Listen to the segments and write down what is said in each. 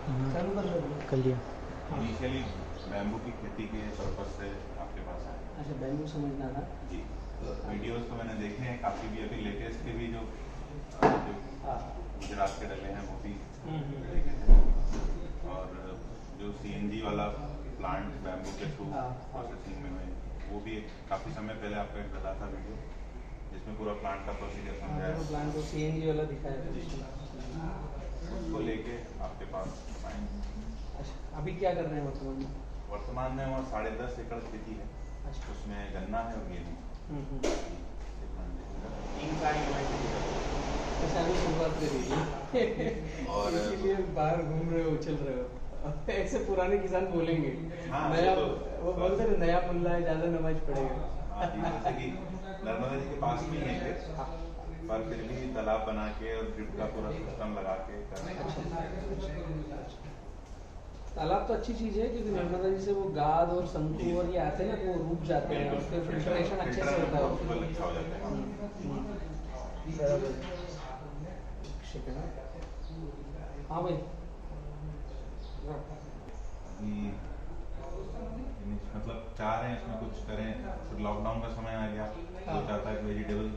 चालू कर लिया। इनिशियली बैम्बू की खेती के पर्पज से आपके पास आए। अच्छा, बैम्बू समझना था जी, वीडियोस तो मैंने देखे हैं काफ़ी, भी अभी लेटेस्ट के भी जो गुजरात के डले हैं वो भी देखे थे। और जो सीएनजी वाला प्लांट बैम्बू के थ्रू प्रोसेसिंग में वो भी काफ़ी समय पहले आपका एक डला था वीडियो जिसमें पूरा प्लांट का प्रोसीजर समझाया। प्लांट को सीएनजी वाला दिखाया था। उसको लेके आपके पास आए। अच्छा, अभी क्या कर रहे हैं वर्तमान में? वर्तमान में वहाँ 10.5 एकड़ खेती है। अच्छा, उसमें गन्ना है और गेहूँ। अच्छा, अभी शुरुआत करिए और इसीलिए बाहर घूम रहे हो, चल रहे हो ऐसे पुराने किसान बोलेंगे। हाँ, नया तो वो बोलते हैं नया मुल्ला है, ज़्यादा नमाज पड़ेगा। हाँ जी, जैसे कि नर्मदा जी के पास में ही है पर फिर भी तालाब बना के और ड्रिप का पूरा सिस्टम लगा के तालाब तो अच्छी चीज़ है क्योंकि नर्मदा जी से वो गाद और शंकु और ये आते हैं ना, वो रुक जाते हैं और फिर फिल्ट्रेशन अच्छे से होता है। अच्छा हो जाता है। बराबर। हाँ भाई, अभी मतलब चाह रहे हैं इसमें कुछ करें, फिर लॉकडाउन का समय आ गया तो चाहता है कि वेजिटेबल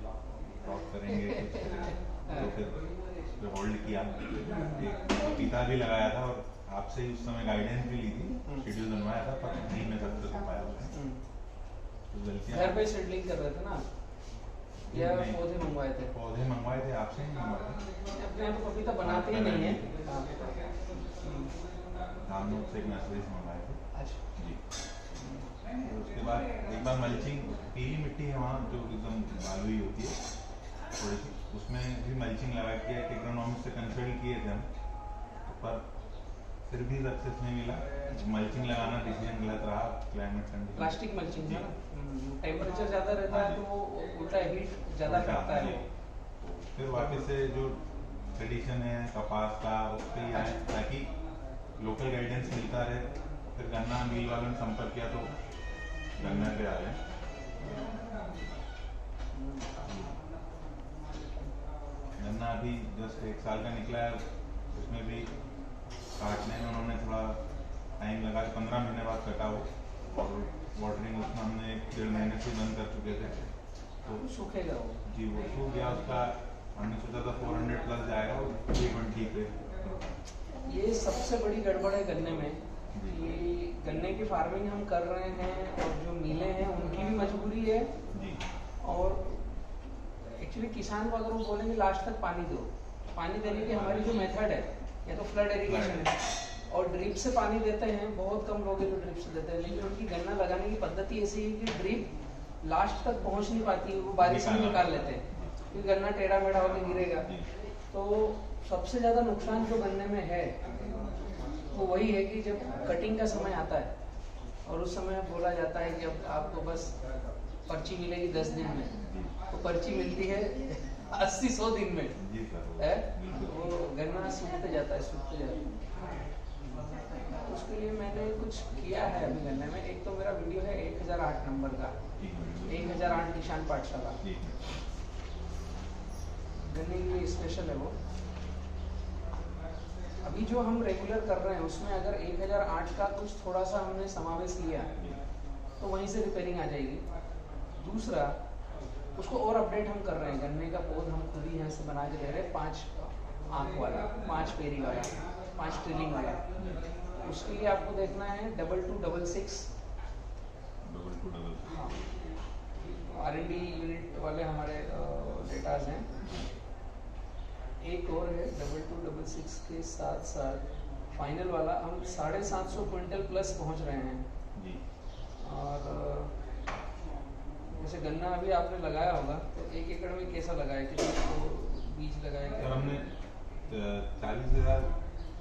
क्रॉप करेंगे कुछ करें, तो फिर होल्ड किया। एक पपीता भी लगाया था और आपसे ही उस समय गाइडेंस भी ली थी, शेड्यूल बनवाया था पर नहीं मैं सक्सेस हो पाया उसमें। तो गलतियाँ घर पे सेटलिंग कर रहे थे ना या पौधे मंगवाए थे? पौधे मंगवाए थे आपसे ही मंगवाए थे। अपने यहाँ तो पपीता बनाते ही नहीं है। नाम से एक नर्सरी से मंगवाए थे। अच्छा जी, तो उसके बाद एक बार मल्चिंग, पीली मिट्टी है वहाँ जो एकदम बालुई होती है थोड़ी सी, उसमें भी मल्चिंग लगा के एग्रोनॉमिस्ट से कंसल्ट किए थे हम, पर फिर भी सक्सेस नहीं मिला। मल्चिंग लगाना डिसीजन गलत रहा, क्लाइमेट कंडीशन। प्लास्टिक मल्चिंग है ना, टेम्परेचर ज़्यादा रहता है तो वो उल्टा हीट ज़्यादा करता है। फिर वापस से जो ट्रेडिशन है कपास का उस पर ही आए ताकि लोकल गाइडेंस मिलता रहे। फिर गन्ना मिल वालों ने संपर्क किया तो गन्ना पे आ गए। गन्ना अभी जस्ट 1 साल का निकला है, उसमें भी काटने में उन्होंने थोड़ा टाइम लगा, 15 महीने बाद कटा वो, और वाटरिंग उसमें हमने 1-1.5 महीने से बंद कर चुके थे तो सूखेगा वो। जी वो सूख गया। उसका हमने सोचा था 400 प्लस जाएगा, वो 320 पे। ये सबसे बड़ी गड़बड़ है गन्ने में कि गन्ने की फार्मिंग हम कर रहे हैं और जो मिलें हैं उनकी भी मजबूरी है जी, और एक्चुअली किसान को अगर वो बोलेंगे लास्ट तक पानी दो, पानी देने की हमारी जो मेथड है या तो फ्लड इरिगेशन है और ड्रिप से पानी देते हैं। बहुत कम लोग हैं जो ड्रिप से देते हैं, लेकिन उनकी गन्ना लगाने की पद्धति ऐसी है कि ड्रिप लास्ट तक पहुंच नहीं पाती, वो बारिश में निकाल लेते हैं क्योंकि गन्ना टेढ़ा मेढ़ा होकर गिरेगा। तो सबसे ज़्यादा नुकसान जो गन्ने में है वो वही है कि जब कटिंग का समय आता है और उस समय बोला जाता है कि अब आपको बस पर्ची मिलेगी 10 दिन में, तो पर्ची मिलती है 80-100 दिन में है, वो गन्ना सूखते जाता है। उसके लिए मैंने कुछ किया है अभी गन्ने में। एक तो मेरा वीडियो है 1008 नंबर का, 1008 किसान पाठशाला, गन्ने के लिए स्पेशल है वो। अभी जो हम रेगुलर कर रहे हैं उसमें अगर 1008 का कुछ थोड़ा सा हमने समावेश लिया तो वहीं से रिपेयरिंग आ जाएगी। दूसरा, उसको और अपडेट हम कर रहे हैं, गन्ने का पौध हम खुद ही यहाँ से बना के दे रहे हैं, 5 आँख वाला, 5 पेरी वाला, 5 ट्रिलिंग वाला। उसके लिए आपको देखना है 2266 R&D यूनिट वाले हमारे डेटाज हैं। एक और है 2266 के साथ साथ फाइनल वाला हम 750 क्विंटल प्लस पहुंच रहे हैं जी। और जैसे गन्ना अभी आपने लगाया होगा तो 1 एकड़ में कैसा लगाया, कितना बीज लगाया? सर हमने 40,000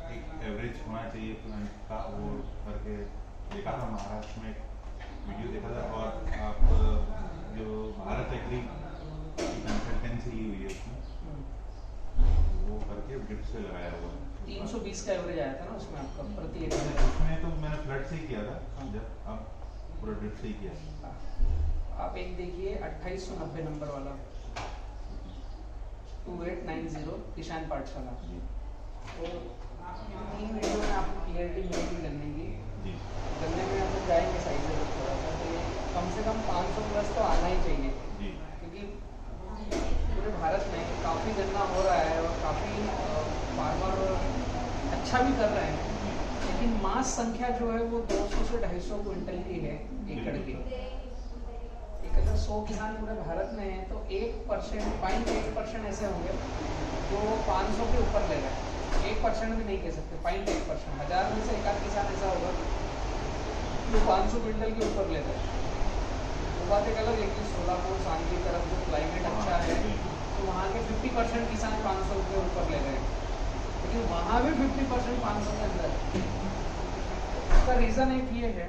एक एवरेज होना चाहिए प्लांट का, वो करके देखा था, महाराष्ट्र में वीडियो देखा था। और आप जो भारत एग्री की कंसल्टेंसी ली हुई है उसमें वो करके ड्रिप से लगाया हुआ है। 320 का एवरेज आया था ना उसमें आपका प्रति एकड़? उसमें तो मैंने फ्लड से ही किया था, जब अब पूरा ड्रिप से ही किया। आप एक देखिए 2890 नंबर वाला 2890 किसान पाठशाला, तो 3 वीडियो में क्लियरिटी मिलेगी गन्ने की। जी गन्ने में हम लोग जाएंगे साइड में थोड़ा सा, तो ये कम से कम 500 प्लस तो आना ही चाहिए, जी क्योंकि पूरे भारत में काफ़ी गन्ना हो रहा है और काफ़ी फार्मर अच्छा भी कर रहे हैं, लेकिन मास संख्या जो है वो 200 से 250 क्विंटल की है एकड़ की। एक अगर 100 किसान पूरे भारत में हैं तो 1% ऐसे होंगे जो 500 के ऊपर ले रहे हैं। 1% भी नहीं कह सकते, 0.1%। 1000 में से एक आध किसान ऐसा होगा जो 500 क्विंटल के ऊपर ले रहे हैं। वो बात एक अलग है कि सोलापुर सांगली तरफ जो क्लाइमेट अच्छा है तो वहाँ के 50% किसान 500 के ऊपर ले रहे हैं, लेकिन वहाँ भी 50% 500 के अंदर है। इसका रीज़न एक ये है,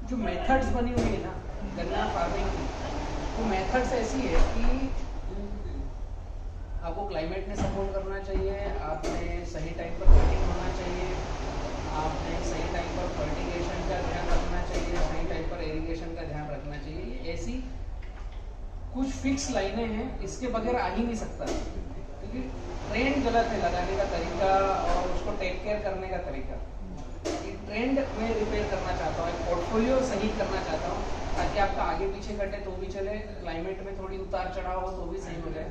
जो मेथड्स बनी हुई है ना गन्ना फार्मिंग की, वो मेथड्स ऐसी है कि आपको क्लाइमेट ने सपोर्ट करना चाहिए, आपने सही टाइम पर कटिंग होना चाहिए, आपने सही टाइम पर फर्टिगेशन का ध्यान रखना चाहिए, सही टाइम पर इरिगेशन का ध्यान रखना चाहिए। ये ऐसी कुछ फिक्स लाइनें हैं, इसके बगैर आ ही नहीं सकता, क्योंकि ट्रेंड गलत है लगाने का तरीका और उसको टेक केयर करने का तरीका। ट्रेंड में रिपेयर करना चाहता हूँ, एक पोर्टफोलियो सही करना चाहता हूँ, ताकि आपका आगे पीछे कटे तो भी चले, क्लाइमेट में थोड़ी उतार चढ़ाव हो तो भी सही हो जाए,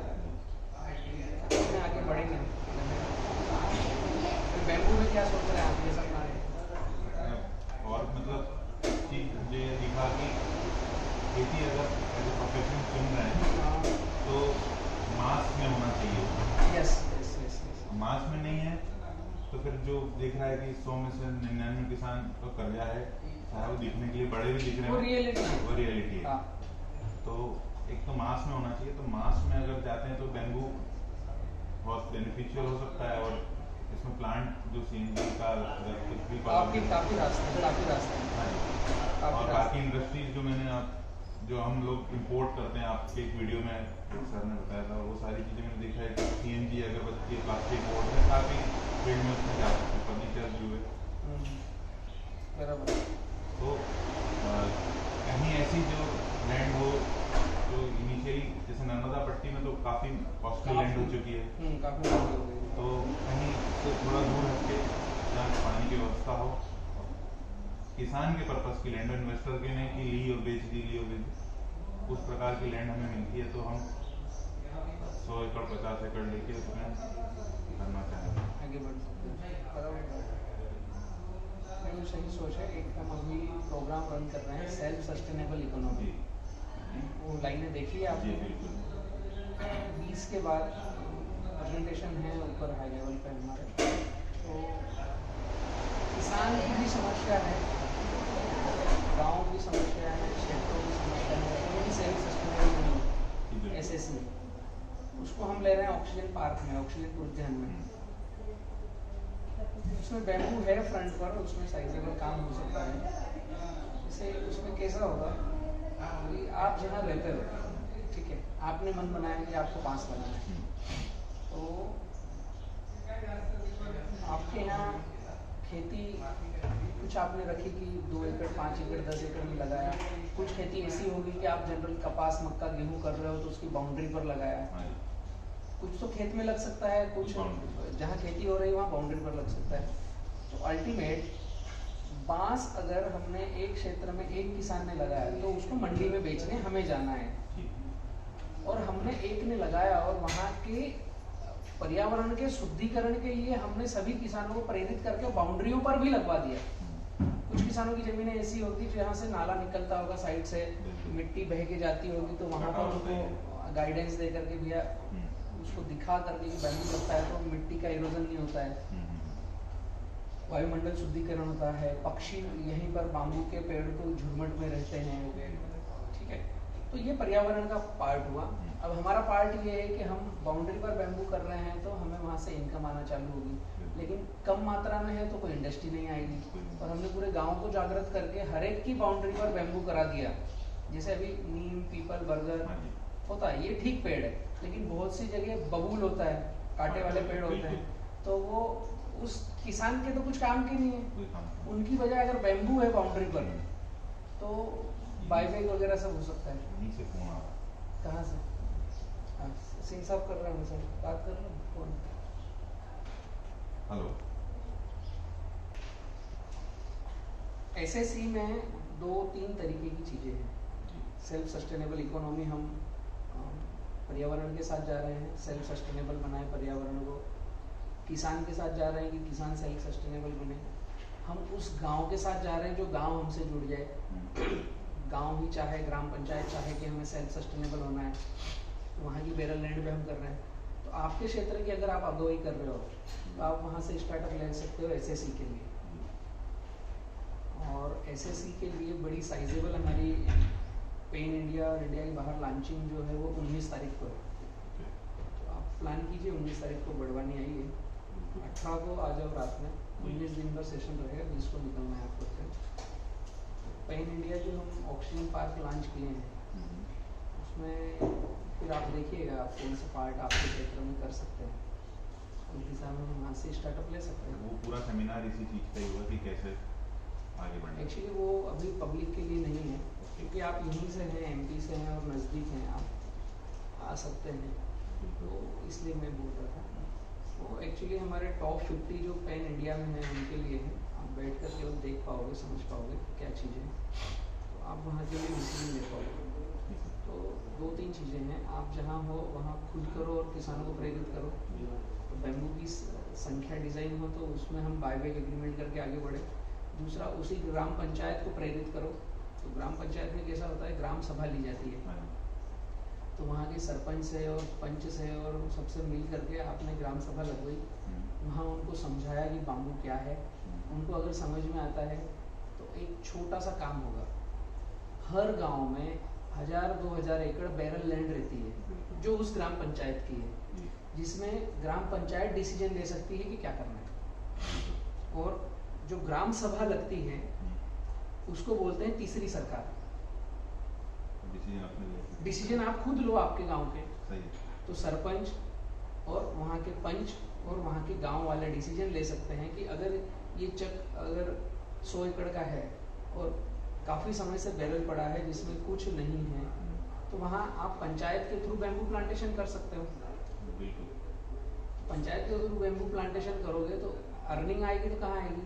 उसमें आगे बढ़ेंगे। बैम्बू में क्या सोच रहे हैं आप ये सब बारे? और मतलब कि मुझे ये दिखा कि खेती अगर एज ए प्रोफेशन चुन रहे हैं तो मास में होना चाहिए। Yes yes yes. मास में नहीं है तो फिर जो दिख रहा है कि 100 में से 99 किसान तो कर्जा है, चाहे वो दिखने के लिए बड़े भी दिख रहे हैं, वो रियलिटी है। तो एक तो मास में होना चाहिए, तो मास में अगर जाते हैं तो बैम्बू बहुत बेनिफिशियल हो सकता है, और इसमें प्लांट जो सीएनजी का अगर कुछ भी काफी रास्ते हाँ, और बाकी इंडस्ट्रीज जो मैंने जो हम लोग इंपोर्ट करते हैं, आपके एक वीडियो में सर ने बताया था, वो सारी चीज़ें मैंने देखा है कि सीएनजी अगरबत्ती प्लास्टिक बोर्ड में काफ़ी फील्ड में उसमें जा सकते हैं, फर्नीचर भी हुए बराबर। तो कहीं ऐसी जो लैंड हो जो इनिशियली, जैसे नर्मदा पट्टी में तो काफ़ी कॉस्टली लैंड हो चुकी है, काफी हो गई। तो कहीं से थोड़ा दूर हटके जहाँ पानी की व्यवस्था हो, किसान के पर्पस की लैंड, इन्वेस्टर के नहीं कि ली और बेच दी, ली और बेच दी, उस प्रकार की लैंड हमें मिलती है तो हम 100 एकड़ 50 एकड़ लेके उसमें करना चाहेंगे, आगे बढ़ सकते हैं। बराबर बिल्कुल सही सोच है। एक हम अभी प्रोग्राम रन कर रहे हैं सेल्फ सस्टेनेबल इकोनॉमी, वो लाइनें देखिए आप। जी बिल्कुल। 20 के बाद प्रेजेंटेशन है ऊपर हाई लेवल पे हमारे, तो किसान की भी समस्या है, गाँव की समस्या है, क्षेत्रों की समस्या है, उनकी सेल्फ सस्टेनेबल एसएससी उसको हम ले रहे हैं ऑक्सीजन पार्क में, ऑक्सीजन उद्यान में। उसमें बैम्बू है फ्रंट पर, उसमें साइजेबल काम हो सकता है। जैसे उसमें कैसा होगा कि आप जहाँ रहते हो, ठीक है, आपने मन बनाया कि आपको बांस लगाना है, तो आपके यहाँ खेती कुछ आपने रखी कि 2 एकड़ 5 एकड़ 10 एकड़ में लगाया, कुछ खेती ऐसी होगी कि आप जनरल कपास मक्का गेहूँ कर रहे हो तो उसकी बाउंड्री पर लगाया, कुछ तो खेत में लग सकता है, कुछ जहाँ खेती हो रही है वहाँ बाउंड्री पर लग सकता है। तो अल्टीमेट बांस अगर हमने एक क्षेत्र में एक किसान ने लगाया तो उसको मंडी में बेचने हमें जाना है, और हमने एक ने लगाया और वहाँ के पर्यावरण के शुद्धिकरण के लिए हमने सभी किसानों को प्रेरित करके बाउंड्रियों पर भी लगवा दिया। कुछ किसानों की जमीनें ऐसी होगी जहाँ से नाला निकलता होगा साइड से, मिट्टी बह के जाती होगी, तो वहाँ पर उनको गाइडेंस दे करके भैया उसको दिखा करके कि बैम्बू लगता है तो मिट्टी का इरोजन नहीं होता है, वायुमंडल शुद्धिकरण होता है, पक्षी यहीं पर बाम्बू के पेड़ को झुरमुट में रहते हैं, ठीक है। तो ये पर्यावरण का पार्ट हुआ। अब हमारा पार्ट ये है कि हम बाउंड्री पर बैम्बू कर रहे हैं तो हमें वहाँ से इनकम आना चालू होगी, लेकिन कम मात्रा में है तो कोई इंडस्ट्री नहीं आएगी। और हमने पूरे गांव को जागृत करके हर एक की बाउंड्री पर बैम्बू करा दिया। जैसे अभी नीम, पीपल, बरगद होता है, ये ठीक पेड़ है, लेकिन बहुत सी जगह बबूल होता है, कांटे वाले पेड़ होते हैं, तो वो उस किसान के तो कुछ काम की नहीं है, उनकी वजह अगर बैम्बू है बाउंड्री पर तो बाईबैग वगैरह सब हो सकता है। कहाँ से? हाँ, सिंह साहब कर रहे हैं, सर बात कर रहे हैं फोन। हेलो एसएससी में 2-3 तरीके की चीज़ें हैं। सेल्फ सस्टेनेबल इकोनॉमी, हम पर्यावरण के साथ जा रहे हैं, सेल्फ सस्टेनेबल बनाए पर्यावरण को। किसान के साथ जा रहे हैं कि किसान सेल्फ सस्टेनेबल बने। हम उस गांव के साथ जा रहे हैं जो गांव हमसे जुड़ जाए। गांव ही चाहे, ग्राम पंचायत चाहे कि हमें सेल्फ सस्टेनेबल होना है, तो वहाँ की बेरल लैंड पे हम कर रहे हैं। तो आपके क्षेत्र की अगर आप अगुवाई कर रहे हो तो आप वहाँ से स्टार्टअप ले सकते हो एसएससी के लिए। और एसएससी के लिए बड़ी साइजेबल हमारी पेन इंडिया और इंडिया के बाहर लॉन्चिंग जो है वो 19 तारीख को है। तो आप प्लान कीजिए, 19 तारीख को बड़वानी आइए, 18 को आ जाओ रात में, 19 दिन का सेशन रहेगा, 20 को निकलना है आपको। पेन इंडिया जो हम ऑक्सीजन पार्क लॉन्च किए हैं, उसमें फिर आप देखिएगा आप कौन सा पार्ट आपके क्षेत्र में कर सकते हैं, उस हिसाब में हम वहाँ से स्टार्टअप ले सकते हैं। वो पूरा सेमिनार इसी चीज़ का ही होगा कि कैसे आगे बढ़ना। एक्चुअली वो अभी पब्लिक के लिए नहीं है, क्योंकि आप यहीं से हैं, एमपी से हैं और नज़दीक हैं, आप आ सकते हैं, तो इसलिए मैं बोल रहा था। वो एक्चुअली हमारे टॉप 50 जो पेन इंडिया में हैं उनके लिए है। आप बैठ कर केवल देख पाओगे, समझ पाओगे क्या चीज़ें हैं, तो आप वहाँ के लिए डिसीजन ले पाओगे। तो 2-3 चीज़ें हैं, आप जहाँ हो वहाँ खुद करो और किसानों को प्रेरित करो। तो बैम्बू की संख्या डिज़ाइन हो तो उसमें हम बायबैक एग्रीमेंट करके आगे बढ़े। दूसरा, उसी ग्राम पंचायत को प्रेरित करो। तो ग्राम पंचायत में कैसा होता है, ग्राम सभा ली जाती है, तो वहाँ के सरपंच से और पंच से और सबसे मिल करके आपने ग्राम सभा लगवाई, वहाँ उनको समझाया कि बाम्बू क्या है। उनको अगर समझ में आता है तो एक छोटा सा काम होगा, हर गांव में 1000-2000 एकड़ बैरल लैंड रहती है जो उस ग्राम पंचायत की है, जिसमें ग्राम पंचायत डिसीजन ले सकती है कि क्या करना है। और जो ग्राम सभा लगती है उसको बोलते हैं तीसरी सरकार। डिसीजन आप खुद लो आपके गांव के, तो सरपंच और वहाँ के पंच और वहाँ के गांव वाले डिसीजन ले सकते हैं कि अगर ये चक अगर 100 एकड़ का है और काफ़ी समय से बैरल पड़ा है जिसमें कुछ नहीं है, तो वहाँ आप पंचायत के थ्रू बैम्बू प्लांटेशन कर सकते हो। पंचायत के थ्रू बैम्बू प्लांटेशन करोगे तो अर्निंग आएगी, तो कहाँ आएगी,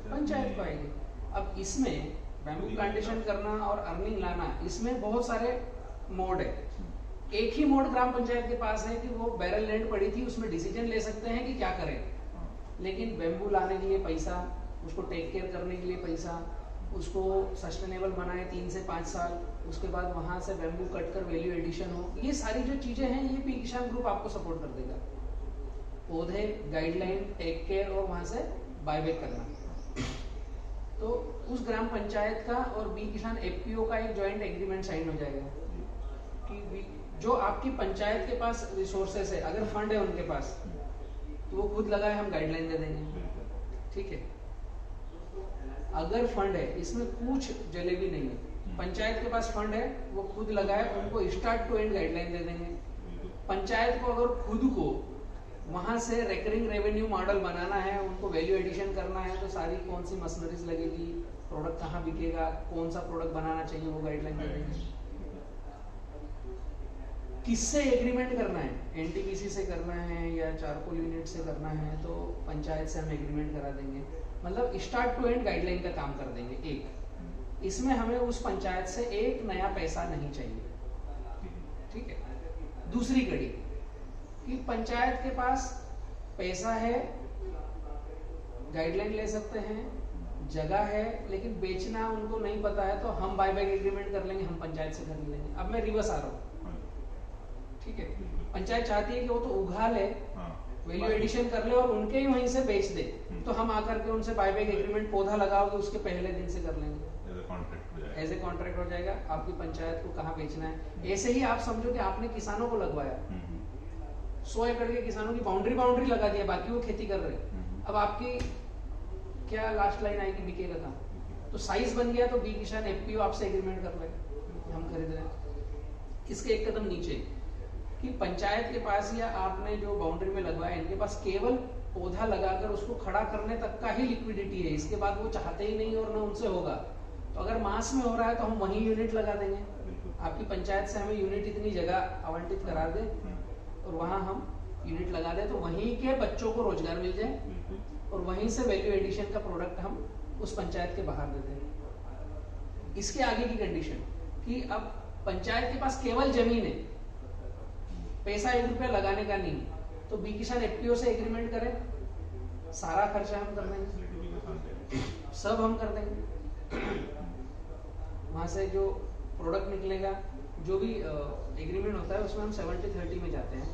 पंचायत को आएगी। अब इसमें बैम्बू प्लांटेशन करना और अर्निंग लाना, इसमें बहुत सारे मोड है। एक ही मोड ग्राम पंचायत के पास है कि वो बैरल लैंड पड़ी थी, उसमें डिसीजन ले सकते हैं कि क्या करें, लेकिन बैम्बू लाने के लिए पैसा, उसको टेक केयर करने के लिए पैसा, उसको सस्टेनेबल बनाए 3 से 5 साल, उसके बाद वहाँ से बैम्बू कट कर वैल्यू एडिशन हो, ये सारी जो चीज़ें हैं ये पी किसान ग्रुप आपको सपोर्ट कर देगा। पौधे, गाइडलाइन, टेक केयर और वहाँ से बायबैक करना। तो उस ग्राम पंचायत का और बी किसान एफपीओ का एक जॉइंट एग्रीमेंट साइन हो जाएगा कि जो आपकी पंचायत के पास रिसोर्सेस है, अगर फंड है उनके पास, तो वो खुद लगाए, हम गाइडलाइन दे देंगे, ठीक है। अगर फंड है, इसमें कुछ जलेबी नहीं है, पंचायत के पास फंड है, वो खुद लगाए, उनको स्टार्ट टू एंड गाइडलाइन दे देंगे। पंचायत को अगर खुद को वहाँ से रिकरिंग रेवेन्यू मॉडल बनाना है, उनको वैल्यू एडिशन करना है, तो सारी कौन सी मशीनरीज लगेगी, प्रोडक्ट कहाँ बिकेगा, कौन सा प्रोडक्ट बनाना चाहिए, वो गाइडलाइन दे देंगे। किससे एग्रीमेंट करना है, एनटीपीसी से करना है या चारकोल यूनिट से करना है, तो पंचायत से हम एग्रीमेंट करा देंगे। मतलब स्टार्ट टू एंड गाइडलाइन का काम कर देंगे। एक इसमें हमें उस पंचायत से एक नया पैसा नहीं चाहिए, ठीक है। दूसरी कड़ी कि पंचायत के पास पैसा है, गाइडलाइन ले सकते हैं, जगह है, लेकिन बेचना उनको नहीं पता है, तो हम बायबैक एग्रीमेंट कर लेंगे, हम पंचायत से खरीद लेंगे। अब मैं रिवर्स आ रहा हूँ, ठीक है। पंचायत चाहती है कि वो तो उगा ले, वैल्यू एडिशन कर ले और उनके ही वहीं से बेच दे, तो हम आकर के उनसे बायबैक एग्रीमेंट, पौधा लगाओगे उसके पहले दिन से कर लेंगे, एज ए कॉन्ट्रैक्ट हो जाएगा। आपकी पंचायत को कहाँ बेचना है, ऐसे ही आप समझो कि आपने किसानों को लगवाया, 100 एकड़ के किसानों की बाउंड्री लगा दिया, बाकी वो खेती कर रहे। अब आपकी क्या लास्ट लाइन आएगी, बिकेगा कहाँ, तो साइज बन गया, तो बी किसान एफपीओ आपसे एग्रीमेंट कर ले, हम खरीद रहे हैं। इसके एक कदम नीचे कि पंचायत के पास या आपने जो बाउंड्री में लगवाया, इनके पास केवल पौधा लगाकर उसको खड़ा करने तक का ही लिक्विडिटी है, इसके बाद वो चाहते ही नहीं और ना उनसे होगा। तो अगर मास में हो रहा है तो हम वहीं यूनिट लगा देंगे, आपकी पंचायत से हमें यूनिट इतनी जगह आवंटित करा दे और वहाँ हम यूनिट लगा दे, तो वहीं के बच्चों को रोजगार मिल जाए और वहीं से वैल्यू एडिशन का प्रोडक्ट हम उस पंचायत के बाहर देते हैं। इसके आगे की कंडीशन कि अब पंचायत के पास केवल जमीन है, पैसा 1 रुपया लगाने का नहीं है, तो बी किसान एफपीओ से एग्रीमेंट करें, सारा खर्चा हम कर देंगे, फैसिलिटी भी किसान देगा। सब हम कर देंगे। वहां से जो प्रोडक्ट निकलेगा, जो भी एग्रीमेंट होता है उसमें हम 70-30 में जाते हैं।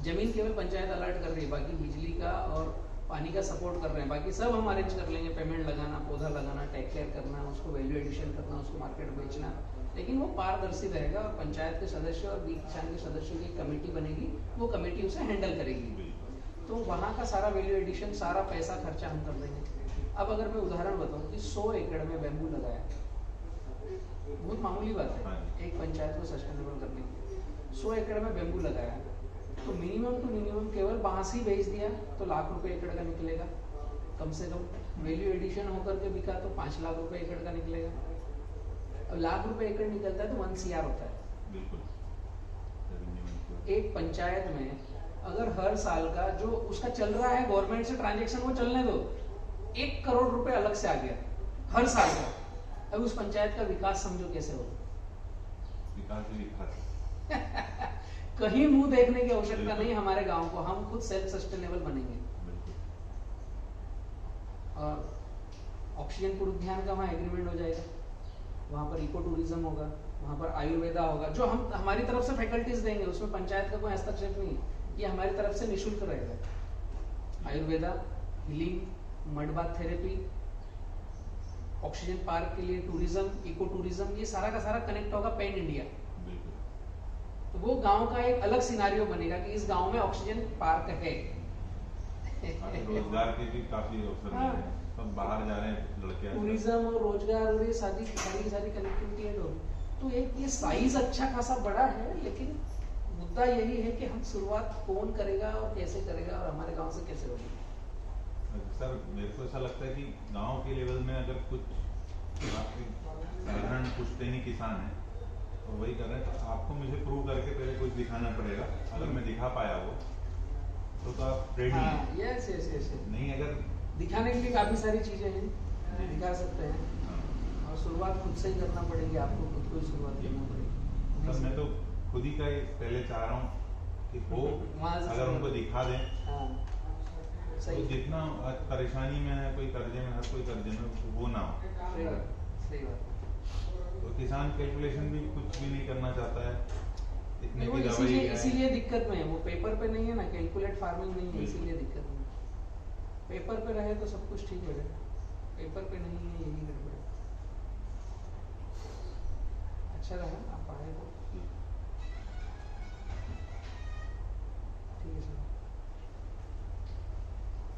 जमीन केवल पंचायत अलर्ट कर रही है, बाकी बिजली का और पानी का सपोर्ट कर रहे हैं, बाकी सब हम अरेंज कर लेंगे, पेमेंट लगाना, पौधा लगाना, टेक केयर करना, उसको वैल्यू एडिशन करना, उसको मार्केट बेचना, लेकिन वो पारदर्शी रहेगा और पंचायत के सदस्य और बी किसान के सदस्यों की कमेटी बनेगी, वो कमेटी उसे हैंडल करेगी। तो वहाँ का सारा वैल्यू एडिशन, सारा पैसा खर्चा हम कर देंगे। अब अगर मैं उदाहरण बताऊँ कि 100 एकड़ में बैम्बू लगाया, बहुत मामूली बात है एक पंचायत को सस्टेनेबल करने की, 100 एकड़ में बैम्बू लगाया तो मिनिमम टू मिनिमम केवल बांस ही बेच दिया तो लाख रुपए एकड़ का निकलेगा कम से कम। वैल्यू एडिशन होकर के बिका तो 5 लाख रुपए एकड़ का निकलेगा। अब लाख रुपए एकड़ निकलता है तो 1 CR होता है। बिल्कुल। एक पंचायत में अगर हर साल का जो उसका चल रहा है गवर्नमेंट से ट्रांजेक्शन, वो चलने दो, 1 करोड़ रुपए अलग से आ गया हर साल का, अब उस पंचायत का विकास समझो कैसे हो। विकास कहीं मुंह देखने की आवश्यकता नहीं हमारे गांव को, हम खुद सेल्फ सस्टेनेबल बनेंगे। और ऑक्सीजन पूर्व ध्यान का वहाँ एग्रीमेंट हो जाएगा, वहाँ पर इको टूरिज्म होगा, वहाँ पर आयुर्वेदा होगा, जो हम हमारी तरफ से फैकल्टीज देंगे, उसमें पंचायत का कोई हस्तक्षेप नहीं है, ये हमारी तरफ से निःशुल्क रहेगा। Ayurveda, healing, mud bath therapy, oxygen park के लिए टूरिज्म, इको टूरिज्म, ये सारा का सारा कनेक्ट होगा पैन इंडिया। तो वो गांव का एक अलग सिनारियो बनेगा कि इस गांव में ऑक्सीजन पार्क है। रोजगार के भी काफी अवसर मिल रहे हैं, सब बाहर जा रहे हैं लड़के। टूरिज्म और रोजगार और ये सारी कनेक्टिविटी है लोग, तो एक ये साइज अच्छा खासा बड़ा है, लेकिन मुद्दा यही है कि हम शुरुआत कौन करेगा और कैसे करेगा और हमारे गांव से कैसे होगी। सर मेरे को ऐसा लगता है कि गांव के लेवल में अगर कुछ साधारण पुश्तैनी किसान है तो वही कर रहे हैं, तो आपको मुझे प्रूव करके पहले कुछ दिखाना पड़ेगा। अगर मैं दिखा पाया वो तो आप रेडी हैं। यस नहीं अगर दिखाने के लिए काफी सारी चीजें हैं, दिखा सकते हैं, और शुरुआत खुद से ही करना पड़ेगी, आपको खुद को ही शुरुआत करना पड़ेगी। सर मैं तो खुद ही का ही पहले चाह रहा हूँ कि वो अगर उनको दिखा दें तो जितना परेशानी में है, कोई कर्जे में, हर कोई कर्जे में, वो ना हो। सही बात। तो किसान कैलकुलेशन भी कुछ भी नहीं करना चाहता है, इतने की दवाई इसीलिए दिक्कत में है, वो पेपर पे नहीं है ना, कैलकुलेट फार्मिंग नहीं है, इसीलिए दिक्कत में। पेपर पे रहे तो सब कुछ ठीक हो जाए, पेपर पे नहीं है, यही गड़बड़। अच्छा रहा आप आए तो।